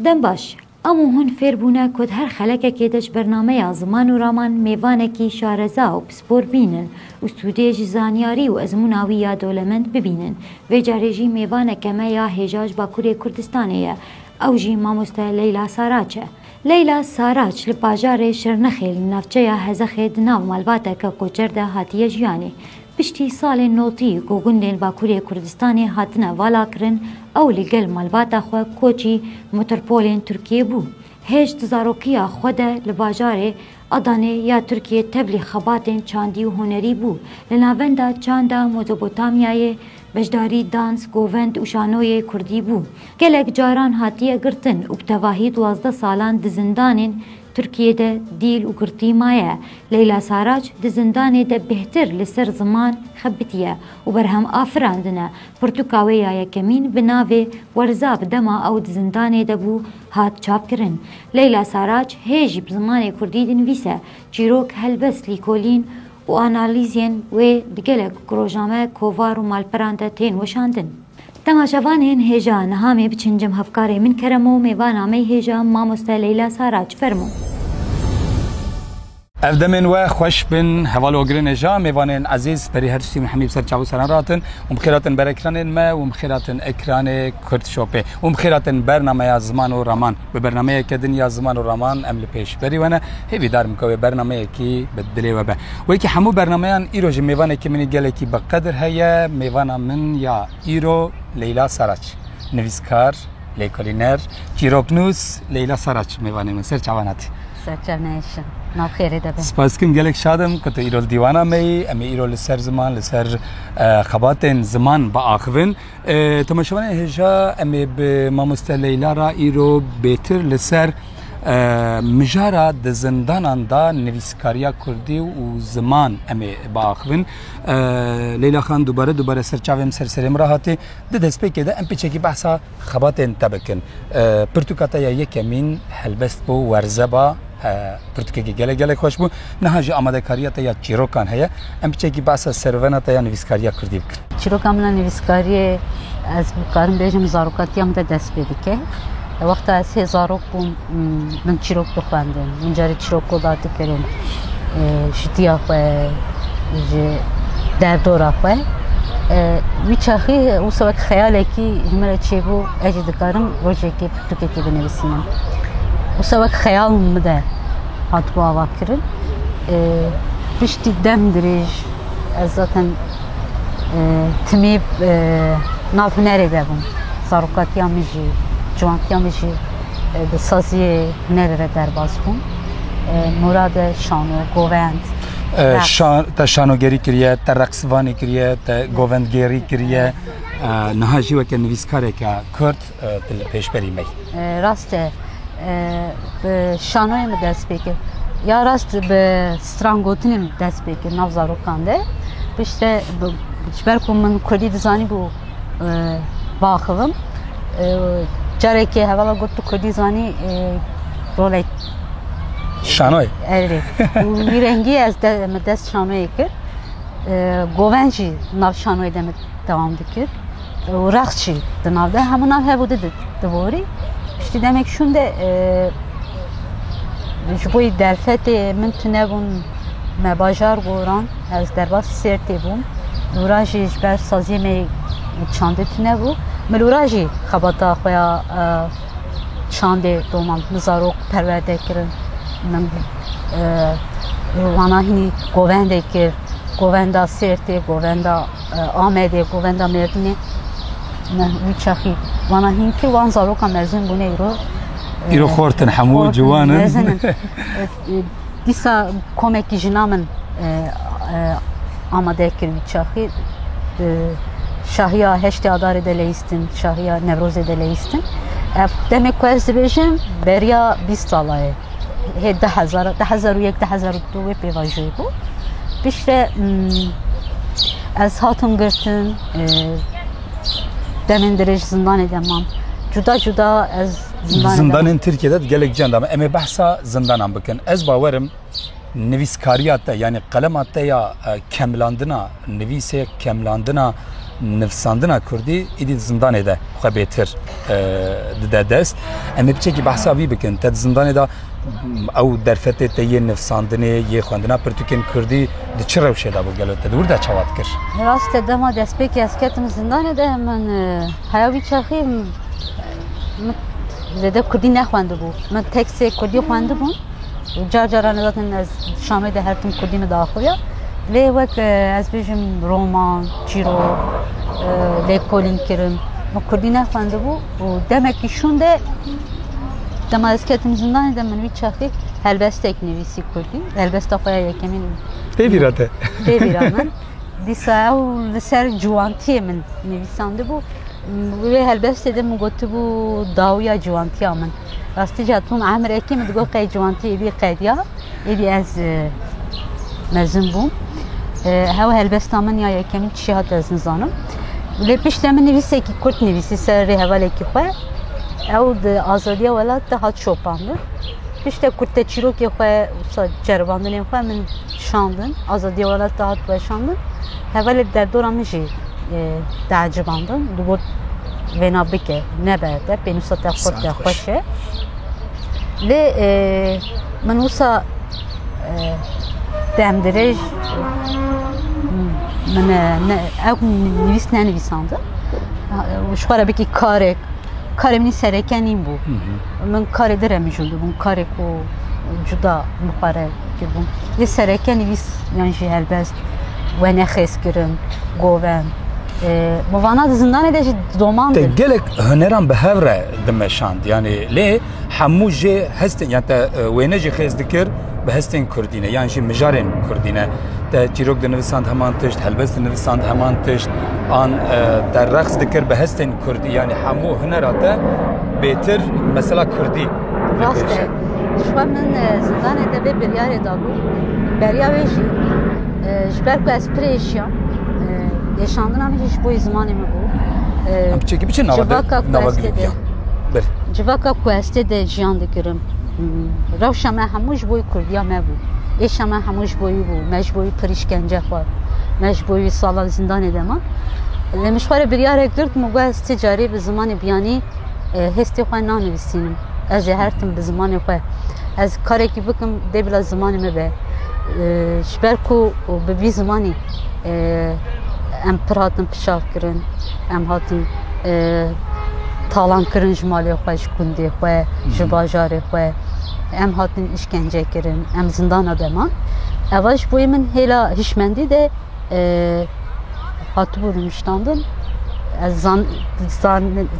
دم باش امو هون فیربونه کد هر خلکه که دش برنامه زمان و رامان میوانه کی شارزا و پسپور بینن و استودیج زانیاری و ازموناوی یا دولمند ببینن و جارجی میوانه کمه یا هجاج باکوری کردستانیه او جی ماموسته لیلا ساراچه لیلا ساراچ لباجار شرنخیل نفچه یا هزخه دناو مالباته که کوچر ده هاتیه جیانی پشتی سال نوتی کو گوندین باکوری کردستانی هاتنه والا کرن او لگل مالباتا خو کوچی مترپولین ترکیه بو هشت زاروکیا خوده لباجار ادانه یا ترکیه تبلی خباتین چاندی و هنری بو لناوندا چاندا موزوپوتامیای بجداری دانس گووند و شانوی کردی بو گلک جاران هاتیه گرتن و بتواهی 12 سالان دزندانین ترکیه ده دیل و گرتی مایه لیلا ساراج دزندانه ده بهتر لسر زمان خبتیه و برهم آفراندنه پرتوکاوی یکمین بناوی ورزاب دما او دزندانه ده بو هات چاپ کرن لیلا ساراج هیجی بزمان کردی دنویسه چیروک هلبس لیکولین و آنالیزین و دگلک گروجامه کووار و مالپرانده تین وشاندن تماشاوانین هیجا نهامی بچنجم هفکاری من کرمو میوانامی هیجا ماموسته لیلا ساراج فرمو افدمن و خوش بن حوال وگرن اجا میوانین عزیز بری هر چی محمد سر چاو سران راتن و مخیراتن بر اکران ما و مخیراتن اکران کرد شوپه و مخیراتن برنامه زمان و رامان به برنامه که دنیا زمان و رامان عمل پیش بری ونه هیوی دار مکوی برنامه کی بدلی و به و کی همو برنامهان ایروج میوانه که منی گله کی بقدر هيا میوانا من یا ایرو لیلا ساراچ نویسکار لیکولینر کیروپنوس لیلا ساراچ میوانه من سر چاواناتی سرچنایشم نخیره دبه سپاس کم گلک شادم که تو ایرول دیوانا می امی ایرول سر زمان لسر خباتن زمان با آخوین تماشاوانه هجا امی به ماموسته لیلا را ایرو بهتر لسر مجارا د زندانان دا نویسکاریا کردی و زمان امی با آخوین لیلا خان دوباره سرچاویم سرسرم راحتی ده دست پیکه ده ام پیچه بحثا خباتن تبکن پرتوکاتا یا یکمین حلبست بو ورزبا پرتوکه گله خوش بو نهاج آماده کاریات یا چیروکان هيا ام پیچه بحثا سروناتا یا نویسکاریا کردی بکن چیروکاملا نویسکاری از بکارم بیجم زاروکاتیام ده دست پیدیکه وقت از هزارو بوم من چیروک بخواندم من جاری چیروک کداتی کردم جدیا خواه دردورا خواه ویچاخی او سوک خیاله کی جمله چی بو اجد کارم روزی که پرتوکه کی بنویسیم او سوک خیال مده هات بو آوا کرد پشتی دم دریج از zaten تمی ناف نرده بوم زاروکاتیام جی جوانتیام جی به سازی نره در باز بوم مراد شانو گووند تا شانوگری کریه تا رقصوانی کریه تا گووندگری کریه نهاجی وکه نویسکاره که کرد تل پیش بری می راسته به شانوی دست بکر یا راست به سترانگوتنی دست بکر نوزارو کنده بیشتر جبر کن من کردی دزانی بو باخوام جاره که حوالا گفت تو کردی زانی رولی شانوی evet میرنگی از دست شانوی کرد گوونجی ناو شانوی دم devam کرد و رقصی دناو ده همون ناو هبوده دوری işte demek şunda جبوی درفت من تنبون مباجار گوران از درباس سرتی بوم دوراجی جبر سازی می چانده تنبو ملوراجی خباتا خویا چانده دومان نزاروک پرورده کرن من وانا هنی گوونده کرد گووندا سرتی گووندا آمده گووندا مردنی من ویچاخی وانا هنی که وان زاروکا مرزن بونه ایرو خورتن حمو جوانن دیسا کمکی جنامن آماده کرد ویچاخی شاهیا هشت آدار دلیستن شاهیا نوروز دلیستن demek ki az diyeceğim beriya 20 salayı 10,001 10,002 ve pevajı bu işte az hatun gırtın demin derece zindan edemem juda az zindanın Türkiye'de gelek canda ama bahsa zindanan bakın az bavarım نویسکاریات yani kalematta ya kemlandına nevise kemlandına نفساندنا کردی ایدی زندان ده خو بهتر ده دست ام بچکی بحثا بی بکن ته زندان ده او درفت ته یه نفساندنه یه خواندنا پرتوکن کردی د چرو شه ده بگلو ته دور ده چوات کر راست دما دست پک اسکتم زندان ده من حیاوی چاخی زده کردی نخوانده بود من تکس کردی خوانده بود جار جارانه دادن از شامه ده هر تم کردی مداخویا لی وقت از بیشم رومان چیرو لی کولین کرم ما کردی نخوانده بود و دمکی شونده دم از کتم زندان دم منوی چاخی هلبست یک نویسی کردی هلبست آخویا یکمین ببیراته ببیرامن دیسا او لسر جوانتی من نویسانده بود و هلبست دم گفته بود داویا جوانتی من راستی جاتون عمر اکی من دگو قی جوانتی ایدی قیدیا ایدی از مزن بوم هوا هلبست من یا یکمی چی هات از نزانم ولی پیش من نویسی که کرد نویسی سر هوالی که خواه او د آزادی ولات ده هات شوپاندن پیش ده کرد چیرو که خواه جرباندن خواه من شاندن آزادی ولات ده هات و شاندن هوالی در دوران میشه تعجباندن دوباره ونا بکه نبرده بینوسا تخورد خوشه لی من وسا دمدرج من او نویس ننویسانده شخواره بکی کار منی سرکنیم بود من کار درمی جلده بون کاری که جدا مخاره کردم یه سرکن نویس یعنی هلبست و نخیز کرن گوون موانات زندان ده دومان ده تقلك هنران بهورة دمشاند يعني ليه حموجي هستن يعني تا وينجي خيز ذكر بهستن كردينه يعني شي مجارين كردينه تا جيروك ده نفساند همان تشت هلبست نفساند همان تشت آن در رقص ذكر بهستن كردي يعني حمو هنراته بيتر مثلا كردي راسته شو من زندان ده بريار دابو بريار ويجي جبركو اسبريشيا yaşandın ama hiç bu zamanı mı bu? Çekip için Civaka kueste de jiyan dikirim. Ravşa me hamuj boy kurdiya me bu. Eşa me hamuj boyu bu. Mecboyu perişkence var. Mecboyu sala zindan edemem. Lemişvare bir yere girt mu gaz ticari bir zamanı biyani hesti xwe nanivîsînim. Ez ê her tim bi zimanê xwe ez karekî bikim dê bila zimanê me be. Ji ber ku bi vî zimanî em pir hatin pişav kirin, em hatin talan kirin ji malê xwe, ji gundê xwe, ji bajarê xwe, em hatin işkence kirin, em zindana deman. Eva ji bo min hêla hişmendî de hatibû rûniştandin. Ez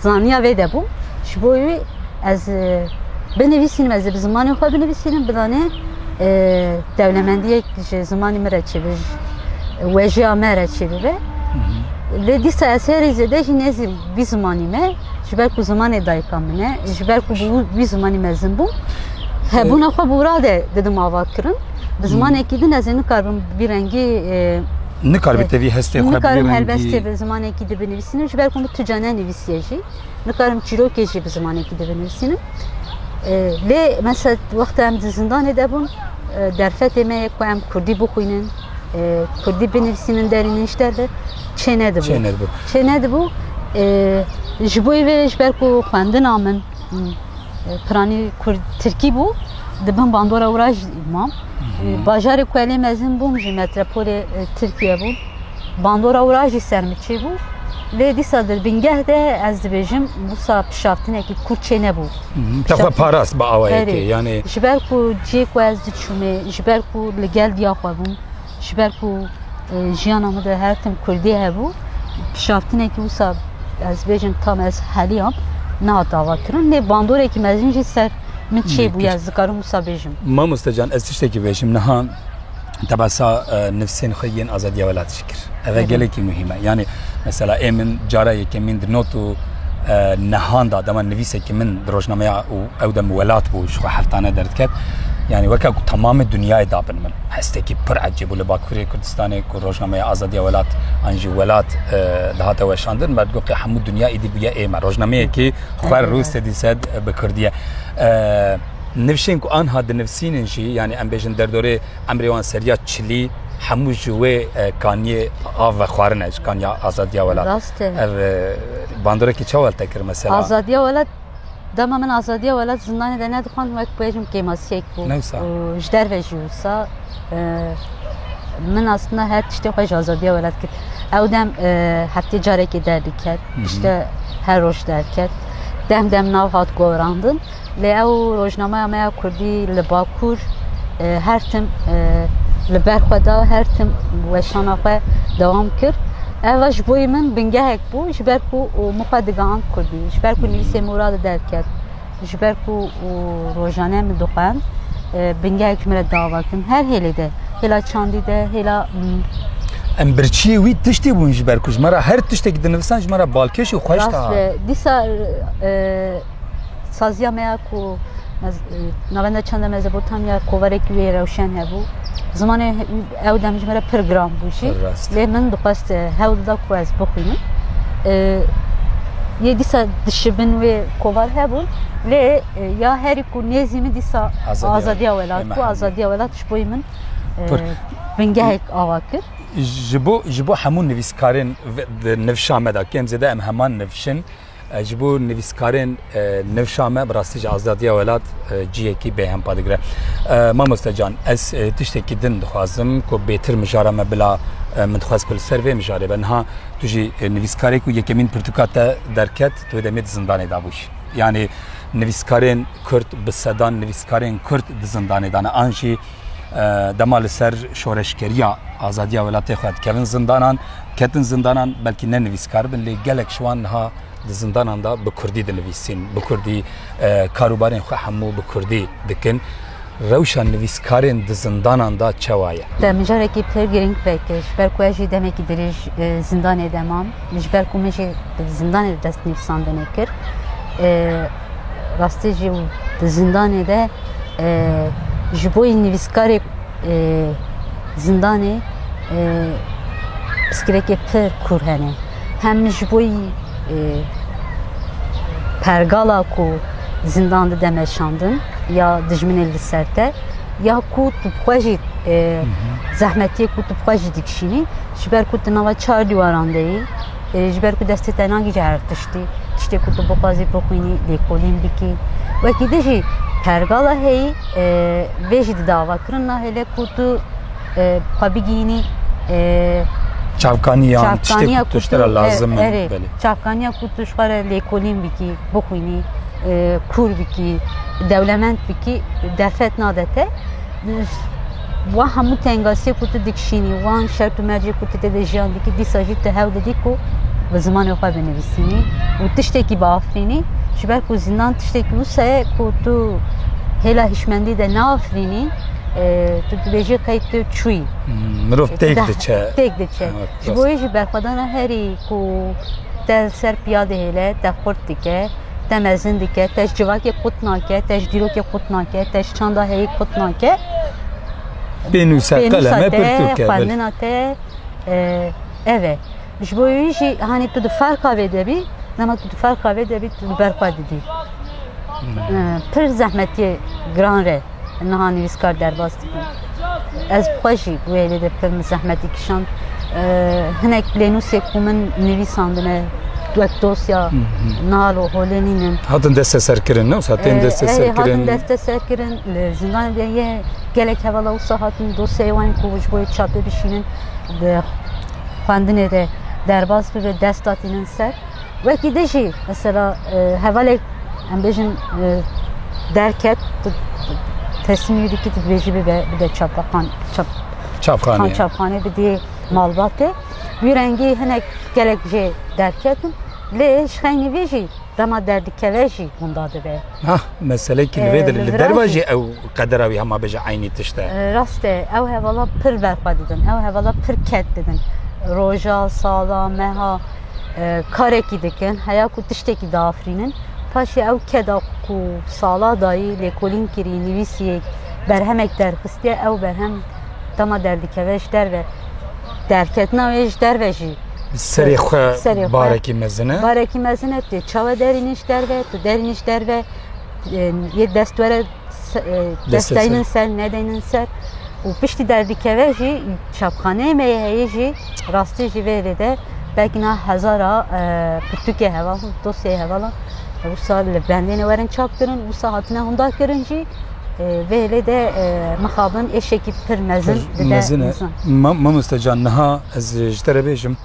zaniya vê de bûm. Ji bo wê ez binivîsînim, ez ê bi zimanê xwe binivîsînim, bidanê dewlemendiyek ji zimanê me re çêbir, wejiya me re çêbibe. Lê dîsa ez herî zêde jî nêzî vî zimanî me, ji ber ku zimanê dayika min e, ji ber ku vî zimanî me zin bûm, hebûna xwe bûra de didim ava kirin. Bi zimanekî din ez ê nikarbim bir rengî nikarbî tevî hestê xwe nikarim helbestê bi zimanekî de binivîsînim, ji ber ku tu cane nivîsiye jî, nikarim çîrokê jî bi zimanekî de binivîsînim. Lê mesela wexta em di zindanê de bûn, derfetê me ye ku em Kurdî bixwînin, Kurdî binivîsînin derînin ji derve çê nedibû. Çê nedibû, ji bo wê ji ber ku xwendina min piranî Tirkî bû, dibin bandora wira jî mam. Bajarê ku elê mezin bûm ji metropolê Tirkiye bû, bandora wira jî ser min çê bû. Lê dîsa di bingeh de ez dibêjim wisa pişaftinekî Kurd çê nebû. Te xwe parast bi awayekê yani. Ji ber ku ciyê ku ez diçûmê, ji ber ku li gel diya xwe bûm, ji ber ku jiyana me de her tim Kurdî hebû, pişaftinekî wisa ez bêjim tam ez heliyam nehat ava kirin. Lê bandorekî mezin jî ser min çê bûye ez dikarim wisa bêjim. Mamoste can ez tiştekî bêjim niha tebasa nefsên xwe yên azadiya welat şikir. Ev gelekî mühim e. Yani mesela emin cara yekê min di not û nehan da dema nivîsekî min di rojnameya û ew de min welat bû ji xwe heftane derdiket. Yani weke ku tamamê dunyayê dabin min hestekî pir ecêb û li Bakurê Kurdistanê ku rojnameya azadiya welat an jî welat dihate weşandin me digoqî hemû dunya êdî bûye ême rojnameyekî xwer Rûsê dîsed bi Kurdî ye. نوشین کو آن هاد نفسینن جی یعنی ام بیژن در دوره امریوان سریا چلی همو جوه کانی آو خوارنج کانیا آزادیا ولات راسته باندوره کی چاول تکر مثلا آزادیا ولات دما من آزادیا ولات زندان دنیا دخان وقت بیجم که ماسیک بود و جدر و جوسا من aslında her işte hoş azadiye velat ki evdem hafta careki derdik işte her roş derket dem nav hat govrandın le ev rojnamaya maya kurdi le bakur her tim le berxada her tim ve şanafe devam kir ev jboy min bingehek bu jber ku muqaddigan kurdi jber ku nivise murad derket jber ku rojane mi dokan bingehek mire davakin her helede hela çandide hela ام برچی وی تشتی بونج برکوج مرا هر تشتی که دنویسانج مرا بالکش و خوش تا دیسا سازیا میا کو نوند چند مزبوطامیا کوورک وی روشن هبو زمان او دمج مرا پروگرام بوشی لی من دقست هاو دا کو از بخوینم یه دیسا دشبن و کوور هبو لی یا هری کو نزیمی دیسا آزادی اولاد کو آزادی اولاد شبوی من بنگهک آواکر جبو همون نویسکارن نوشامه دا کم زده ام همان نوشن جبو نویسکارن نوشامه براستیج آزادی ولات جیه کی به هم پادگره ما مستجان از تشتکی دن دخوازم کو بهتر مجارمه بلا من دخواز کل سروی مجاره بنها توجی نویسکاری کو یکمین پرتوکات درکت تو دمید زندان دابوش yani نویسکارن کرد بسدان نویسکارن کرد زندان دانه آنجی دمال سر شورشکریا آزادی ولاتی خود کردن زندانان کتن زندانان بلکه نه نویسکار بن لی گلک شوان ها زندانان دا به کردی دنویسین به کردی کاروبارین خو همو به کردی دکن روشن نویسکارین زندانان دا چوایه دمجاره کی پر گرینگ پکش بر کوجی دمکی درج زندان دمام مجبر کومجی زندان دست نویسان دنکر راستیجی زندان ده جبوی نویسکاری زندانی پسکرکی پر کرهنه هم جبوی پرگالا کو زندان دمشاندن یا دجمن السرته یا کو تبخواجی زحمتی کو تبخواجی دکشینی جبر کو تنوا چار دیوارندهی جبر کو دسته تنانگی جهرتشتی تشتی کو تبخوازی بخوینی لیکولین بکی و کی دجی پرگالا هی ویجد داوا کرنا hele kutu pabigini çavkaniya tişte kutuşlara lazım beli çavkaniya kutuşlara lekolin biki bukhini kur biki devlement biki defet nadete wa hamu tengasi kutu dikşini wan şart merci kutu de jandiki disajit hav dediko ve zaman yok benevisini u tişteki bafrini şiber ku zindan tişteki bu se kutu hela hişmendi de nafrini tu dibêje qeyt çûyî mirov têk diçe ji bo yê jî berxwedana herî ku te ser piyadê hêle te xurt dike te mezin dike te ji civakê qut nake te ji dîrokê qut nake te ji çanda heyî qut nake pênûsa qeleme pirtûke xwendina te ev e ji bo yê jî hanî tu di ferqa vê de bî dema tu di ferqa vê de bî tu li ber xwe didî pir zehmetiyê giran re نها نویسکار درباز دیدم از خوشی ولی در فیلم زحمتی کشان هنگ لینوسی کومن نویساندنه دوک دوسیا نالو هولنینن هاتن دست سرکرین نه هاتن دست سرکرین هاتن دست سرکرین زندان دیگه گلک هوالا وسا هاتن دوسیا وان کوچ باید چاپه بشینن خواندنه ده درباز به دست دادینن سر و کی دیجی مثلا هواله ام بیشن درکت teslim yürüyüşü tedbirci bir de çapkhane bir de malbatı bir rengi hani gelecek derketin le şahane veji dama derdi keveji bunda da be ha mesele ki vedir dervaji ev kadaravi ama beje aynı tişte raste ev hevala pir berfa dedin ev hevala pir ket dedin roja sala meha kareki dikin haya ku tişteki dafrinin paşa ev keda ku sala dayı lekolin kiri nivisiye berhemek der xistiye ev berhem tama derdi keveş der ve derketna veş der veji seri bareki mezine diye çava deriniş der ve tu deriniş der ve ye destvere desteğinin ser, nedenin ser. O pişti derdikeve jî çapxane me heye jî rastî jî vê de belki na hezara pirtûkê heval, dosyayê hevalan. Wisa li bendê werin çap kirin, wisa hatine hunda kirin jî vê de mixabin eşekî pir mezin mezin. Mamoste can niha ez ji te re bêjim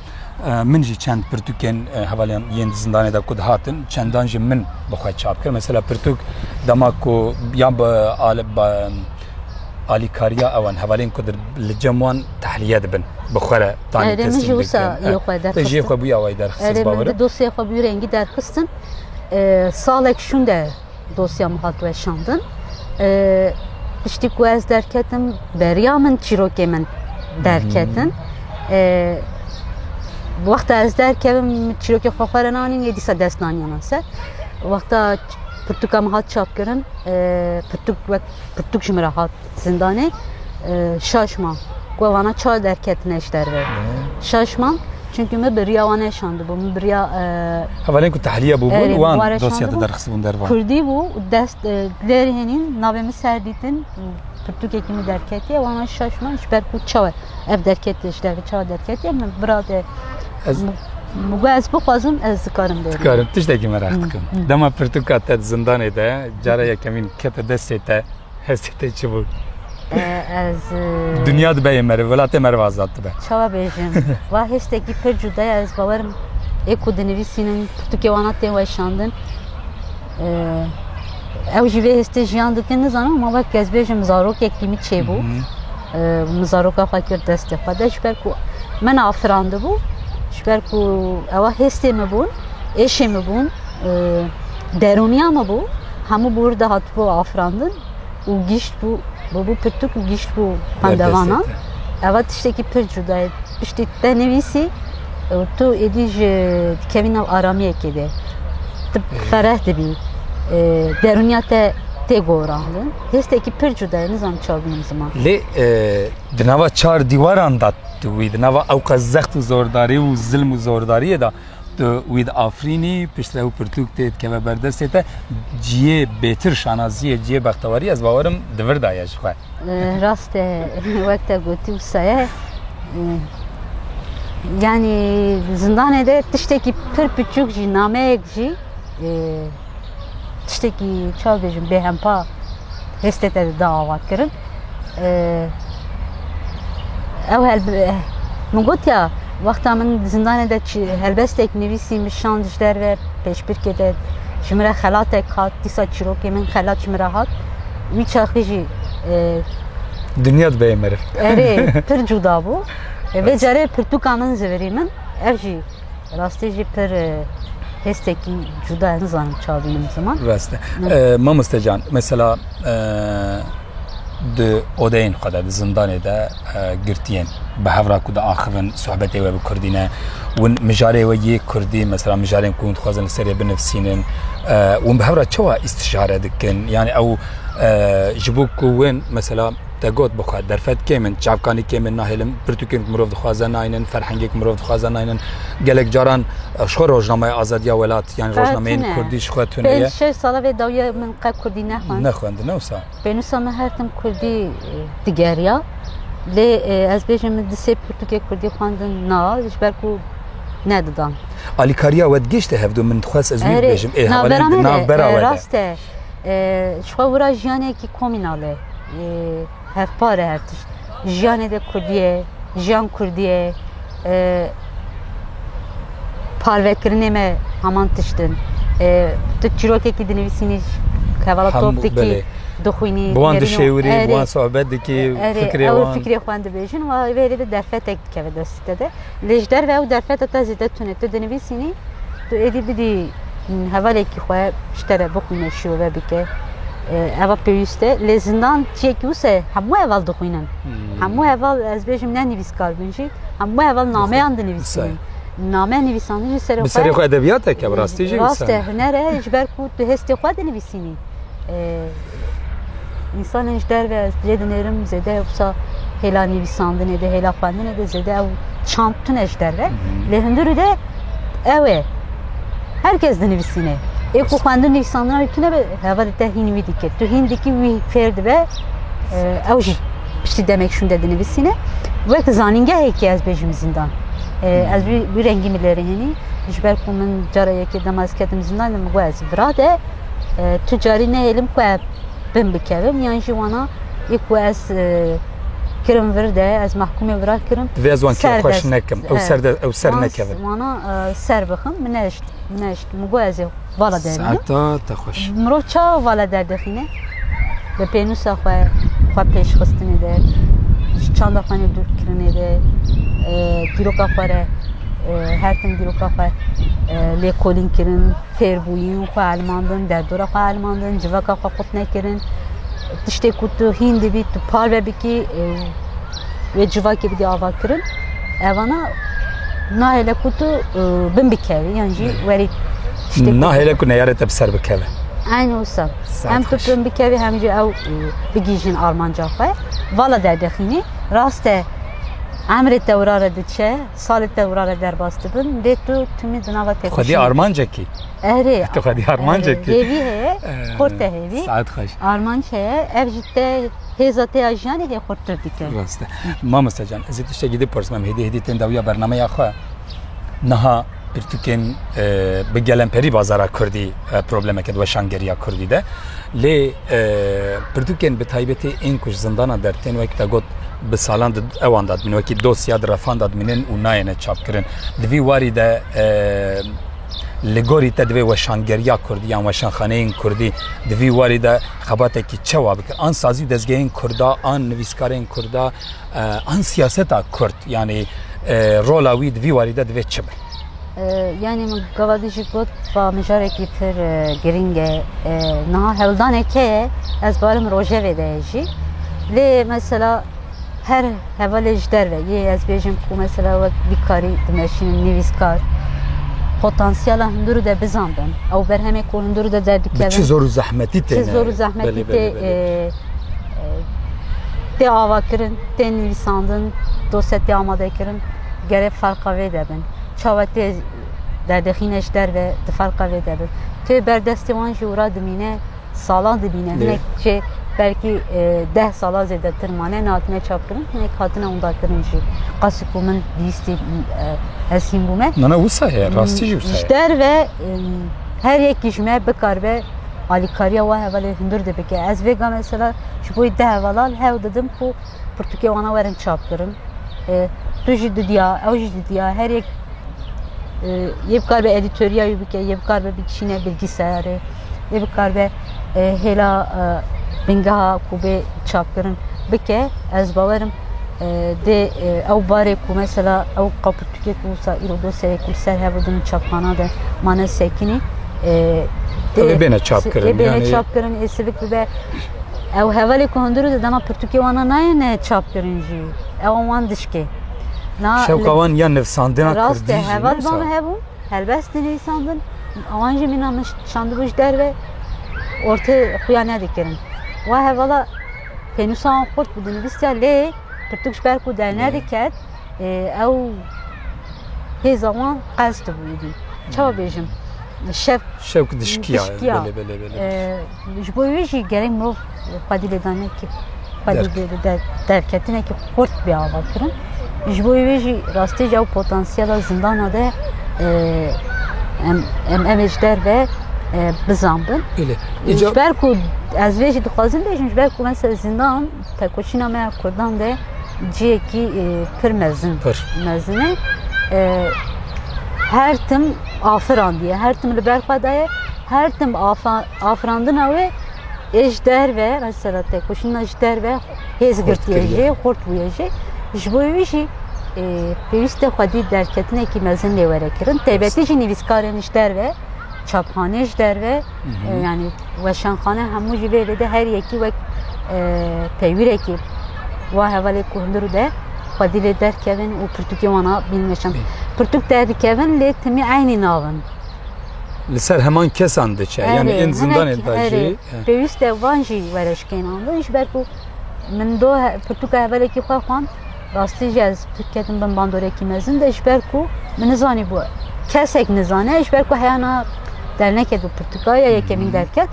min jî çend pirtûkên hevalyan yên zindanê de ku dihatin çendan jî min bi xwe çap kir. Mesela pirtûk dema ku yan bi alîkariya ewan hevalên ku li cem wan tehliye dibin bi xwe re tanî teslim dikin. Te jî xwe bûya wê derxist bawer. Dosyaya xwe bû rengî derxistin. Salek şun de dosyamı hat weşandin. Piştî ku ez derketim beriya min çîrokê min derketin. Wexta ez derkevim çîrokê xwe xwe re nanîn êdîsa dest naniyanan ser. Wexta pirtûka min hat çapkirin pirtûk ji min re hat zindanê şaşman ku vana çar derketin eş derve. Şaşman çünkü me biriya wan eşandı bu me biriya hevalên ku tehliye bûbûn wan dosyada derxist bûn dervan. Kurdî bû dest derhenîn navê ser dîtin pirtûkekî min derketiye wana şaşman ji ber ku çawe ev derketiye ji derve çawe derketiye min birade Mugu ez bixwazim ez dikarim derê. Dikarim tiştekî merak dikim. Dema pirtûka te zindanê de cara yekemîn kete destê te hestê te çi bû? Ez Dünya dibeyê me re welatê me re azad dibe. Çawa bêjim va hestekî pir cuda ye ez bawerim ê ku dinivîsînin pirtûkê wana tên weşandin ew jî vê hestê jiyan dikin nizanim ama vek ez bêjim zarokekî min çêbû min zaroka xwe kir destê xwe de ji ber ku min afirandibû ji ber ku ewa hestê me bûn êşê me bûn derûniya me bû hemû bûr de hatibû afirandin û gîşt bû bu pirtûk û gîşt bû pandevanan ewa tiştekî pir cuda ye piştî te nivîsî tu êdî ji dikevî nav aramiyekê de tu fereh dibî derûniya te tê gorandin hestekî pir cuda ye nizanim çawa bînim ziman. Lê di nava çar dîwaran da tu wî di nava ew qas zext û zordarî û zilm û zordariyê da tu wî di afrînî piştre ew pirtûk tê dikeve berdestê te ciyê bêtir şanaziyê ciyê bextewarî ez bawerim divir daye ji xwe. Rast e wek te gotî wisa ye yani zindanê de tiştekî pir piçûk jî nameyek jî tiştekî çawa bêjim bêhempa hestê te de ava kirin ew min gotiya wexta min zindanê de helbestek nivîsî şand ji derve pêşbirkê de ji min re xelatek hat dîsa çîrokê min xelat ji min re hat wî çaxî jî Dünya dibeyê me re. Erê pir cuda bû vê carê pirtûka min zêverî min ev jî rastî jî pir hestekî cuda ye nizanim çawa bînim ziman. Rast e. Mamoste can mesela di odeyên xwe de di zindanê de girtiyên bi hevra ku de axivin sohbetê we bi Kurdî ne win mijarê we yê Kurdî mesela mijarên ku hûn dixwazin li serê binivîsînin win bi hevra çawa îstişare dikin yani ew ji bo ku wên mesela te got bixwe derfetkê min çavkanîkê min nahêlin pirtûkên ku mirov dixwaze nayînin ferhengê ku mirov dixwaze nayînin gelek caran ji xwe rojnameya azadiya welat yani rojnameyên Kurdî ji xwe tune ye. 5 sala vê dawiye min qet Kurdî nexwendine wisa pênûsa min her tim Kurdî digeriya lê ez bêjim min di sê pirtûkê Kurdî xwandin na ji ber ku nedidan. Alîkariya we digihîşte hevdû min dixwest ez wî bêjim ê hevalên navbera we de. Rast e ji xwe wira jiyanekî komînal e hevpar e her tişt jiyanê de Kurdî ye jiyan Kurdî ye parvekirinê me heman tiştin tu çîrokekî dinivîsînî hevala top dikî dixwînî bi wan dişêwirî bi wan sohbet dikî fikrê fikrê xwe dibêjin û vê de derfetek dikeve destê de lê ji derve ew derfeta te zêde tune tu dinivîsînî tu êdî bidî hevalekî xwe ji te re bixwîne şîve bike ev pêwîst e lê zindan çiyekî wisa hemû heval dixwînin hemû heval ez bêjim ne nivîskar bin jî hemû heval nameyan dinivîsînin name nivîsanî ji serê bi serê xwe edebiyatek e rastî jî rast e huner e ji ber ku tu hestê xwe dinivîsînî însanên ji derve ez lê dinêrim zêde wisa hêla nivîsandinê de hêla xwendinê de zêde ew çand tune ji derve lê hundirî de ew e herkes dinivîsîne eko xwendin nivîsandina wî tune be hevalê te hîn wî dike tu hîn dikî wî fêr dibe ew jî piştî demek şûn de dinivîsîne wek zanîngehekî ez bêjim zindan ez wî rengî milêrê henî ji ber ku min cara yekê dema ez ketim zindan min got ez vira de tu carî nehêlim ku ev bin bikevim yan jî wana yê ku ez kirim vir de ez mehkumê vira kirim Divê ez wan xweş nekim ew ser nekevin wana ser bixim min neşt min got ez ê vala derdim Saeta te xweş mirov çawa vala derdixîne bi pênûsa xwe pêşxistinê de çanda xwe dûrkirinê de dîroka xwe re her tim dîroka xwe lêkolîn kirin fêrbûyîn xwe elmandin derdora xwe elmandin civaka xwe qut nekirin tiştê ku tu hîn dibî tu par vebikî wê civakê bidî ava kirin evana nahêle ku tu bin bikevî yan jî werî nahêle ku neyarê te bi ser bikeve Aynı olsa hem tu bin bikevî hem jî ew bigîjin armanca xwe vala derdixînî rast e emrê te wira re diçe salê te wira re derbas dibin lê tu timî di nava te Xwedî armancekî erê tu xwedî armancekî hêvî heye xurt te hêvî Saet xweş armanc heye ev jî te hêza te ya jiyanê hê xurttir dike Rast e Mamoste can ez ê tiştekî dipirsim em hêdî tên dawiya bernameya xwe niha pirtûkên bi gelemperî bazara Kurdî problemeke weşangeriya Kurdî de lê pirtûkên bi taybetî ên ku ji zindana dertên wek te got bi salan ewan dadmîn wekî dosya di refan dadmînin û nayêne çapkirin di vî warî de li gorî te divê weşangeriya Kurdî yan weşanxaneyên Kurdî di vî warî de xebatekî çawa bikir an sazî û dezgehên Kurda an nivîskarên Kurda an siyaseta Kurd yanî rola wî di vî warî de divê çi be yani min gavadî jî got va mijarekî pir giring e niha hewldaneke ye ez barim rojevê de jî lê mesela her hevalê ji derve yê ez bêjim ku mesela wek bîkarî dimeşînin nivîskar potansiyela hundirû de bizandin ew berhemê ku hundirû de derdikevin çi zor û zehmetî tê zor û zehmetî tê avakirin tê nivîsandin dosya tê amadekirin gerek farqa vê debin çawa tê derdixîne ji derve di farqa vê debin tê berdestê wan jî wira dimîne salan dibîne hinek jê belkî 10 sala zêdetir mane hatine çapkirin hinek hatine ondakirin jî qasî ku min bîstî ez hîn bûme Nana wisa heye rastî jî wisa ji derve her yekî ji me bikarbe alîkariya wa hevalê hundir dibike ez vêga mesela ji bo 10 hevalal hew didim ku pirtûkê wana werin çapkirin tu jî didiya ew jî didiya her yek yê bikarbe edîtoryayê bike yê bikarbe bikişîne bilgîsayarê yê bikarbe hêla bingeha ku bê çapkirin bike ez bawerim dê ew barê ku mesela ew pirtûkê ku wisa îro dosyayê ku ser hevdin çapxana de mane sekînî Ew bêne çapkirin bêne çapkirin ê silik bibe ew hevalê ku hundirû de dema pirtûkê wana nayêne çapkirin jî ew wan dişke Şewqa wan ya nivsandina Kurdî jî heval van hebûn helbest nivîsandin awan jî mîna min şandibû ji derve ortaya xuya nedikirin wa hevala pênûsa wan xurt bû dinivîstiya lê pirtûk ji ber ku dernediket ew hêza wan qez dibû îdî çawa bêjim şewk dişkiya ji bo wê jî gerek mirov xwedî lêdanekî xwedî derketinekî xurt bê ava kirin ji bo wê jî rastî ew potansiyela zindana de em ev ji derve bizambin ji ber ku ez vê jî dixwazim bêjim ji ber ku mesela zindan tekoşîna me ya Kurdan de ciyekî pir mezin e her tim afirandiye her tim li ber xwe daye her tim afirandina wê ji derve mesela tekoşîna ji derve hêz girtiye jê xurt bûye jê ji bo wê jî pêwîst e xwedî derketinekî mezin lê were kirin taybetî jî nivîskarên ji derve çapxane ji derve yani weşanxane hemû ji vê lê de her yekî wek peyvîrekî wa hevalê ku hundirû de xwedî lê derkevin û pirtûkê wana bînmeşin pirtûk derdikevin lê timî aynî navin li ser heman kesan diçe yani ên zindanê de jî pêwîst e van jî wereşkên andin ji ber ku min do pirtûka hevalekî xwe xwand rastî jî ez ketim bin bandorekî mezin de ji ber ku min nizanî bû kesek nizane ji ber ku heyana dernek edu Portugalya yekemîn derket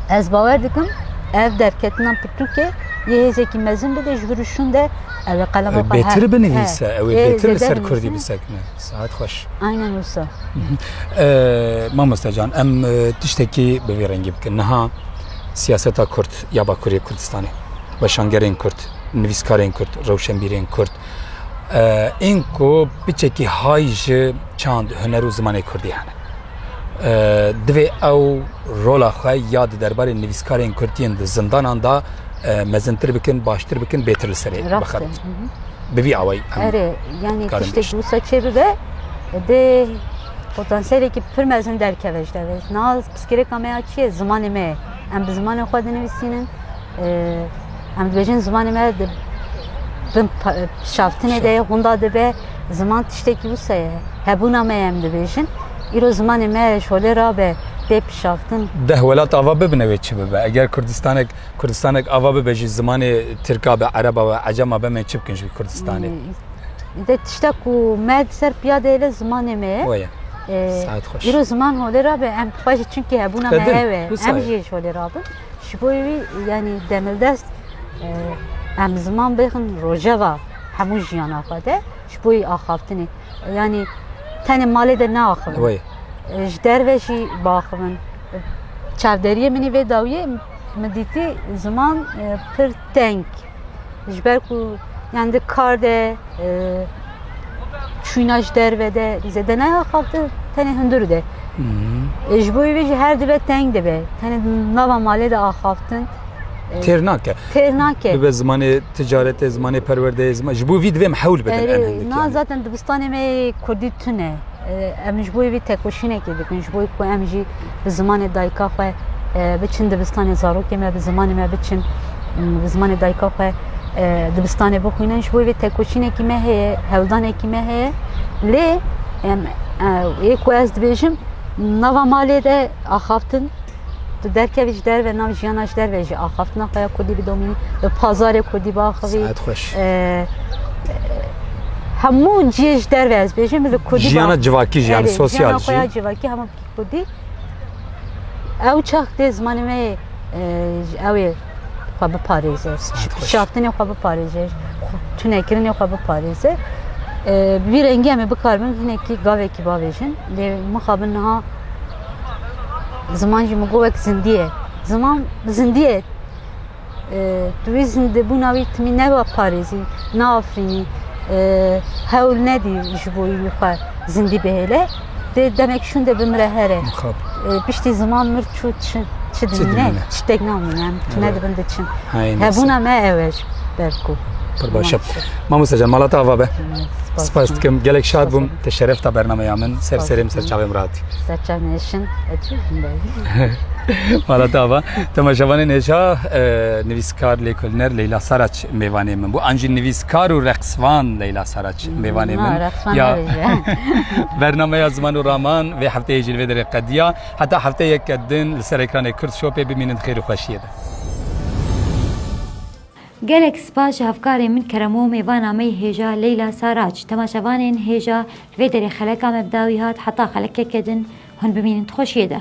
ez bawer dikim ev derketinan Portugalya yê hêzekî mezin bide ji vir şûn de ew ê qelema xwe bêtir binivîse ew ê bêtir li ser Kurdî bisekine saet xweş aynen wisa mamoste can em tiştekî bi vê rengî bikin niha siyaseta Kurd ya Bakurê Kurdistanê weşangerên Kurd nivîskarên Kurd rewşenbîrên Kurd ên ku biçekî hay ji çand huner û zimanê Kurdî hene divê ew rola xwe ya di derbarê nivîskarên Kurdiyên di zindanan da mezintir bikin baştir bikin bêtir li serê bixebin bi vî awayî erê yanî tiştekî wisa çê bibe dê potansiyelekî pir mezin derkeve ji devê niha pirsgirêka me ya çi ye zimanê me ye em bi zimanê xwe dinivîsînin em dibêjin zimanê me di bin şaftinê de ye hûnda dibe ziman tiştekî wisa ye hebûna me em dibêjin îro zimanê me ji holê rabe bê pişaftin deh welat ava bibine wê çi bibe eger Kurdistanek ava bibe jî zimanê Tirka be Ereba ve Ecema be me çi bikin ji Kurdistanê de tiştek ku me ser piyadeyê zimanê me ye saet xweş îro ziman holê rabe em xwe jî çunkî hebûna me heye em jî ji holê rabin ji bo wî yanî demildest em ziman bêxin rojeva hemû jiyana xwe de ji bo wî axaftinê yanî tenê malê de neaxivin ji derve jî biaxivin çavderiyê min ê vê dawiye min dîtî ziman pir teng ji ber ku yani di kar de çûna ji derve de zêde neaxavte tenê hundir de ji bo wê jî her dibe teng dibe tenê nava malê de axaftin têr nake dibe zimanê ticaretê zimanê perwerdeyê ji bo vî divê em hewl bidin em hindik na zaten dibistanê me Kurdî tune em ji bo wî tekoşînekê dikin ji bo ku em jî bi zimanê dayika xwe biçin dibistanê zarokê me bi zimanê me biçin bi zimanê dayika xwe dibistanê bixwînin ji bo wî tekoşînekî me heye hewldanekî me heye lê em ê ku ez dibêjim nava malê de axaftin tu derkevî ji derve nav jiyana ji derve jî axaftina xwe ya Kurdî bidomînî bi pazarê Kurdî biaxivî hemû ciyê ji derve ez bêjim li Kurdî jiyana civakî jiyana sosyal jî jiyana civakî hema Kurdî ew çax dê zimanê me ew ê xwe biparêze şaftinê xwe biparêze tunekirinê xwe biparêze vî rengî em ê bikaribin hinekî gavekî bavêjin lê mixabin niha ziman jî min got wek zindî ye ziman zindî ye tu wî zindibûna wî timî neparêzî neafrînî hewl nedî ji bo wî xwe zindî bihêle dê demek şûn de bimire here piştî ziman mir çû çi dimîne tiştek namîne em tu nedibin diçin hebûna me ew e ji ber ku pir baş e mamoste can mala te ava be spas dikim gelek şad bûm te şeref ta bernameya min ser serêm ser çavêm ratî serçavnêşin mala te ava temaşevanên hêja nivîskar lêkolîner Leyla Saraç mêvanê min bû an jî nivîskar û reqsvan Leyla Saraç mêvanê min ya bernameya ziman û raman vê hefteyê jî li vê derê qediya heta hefteyek din li ser ekranê Kurd Shopê bimînin xêr û xweşiyê de gelek spas ji hevkarê min kerem û mêvana me hêja Leyla Saraç temaşevanên hêja li vê derê xeleka me bi dawî hat heta xelekeke din hûn bimînin xweşiyê de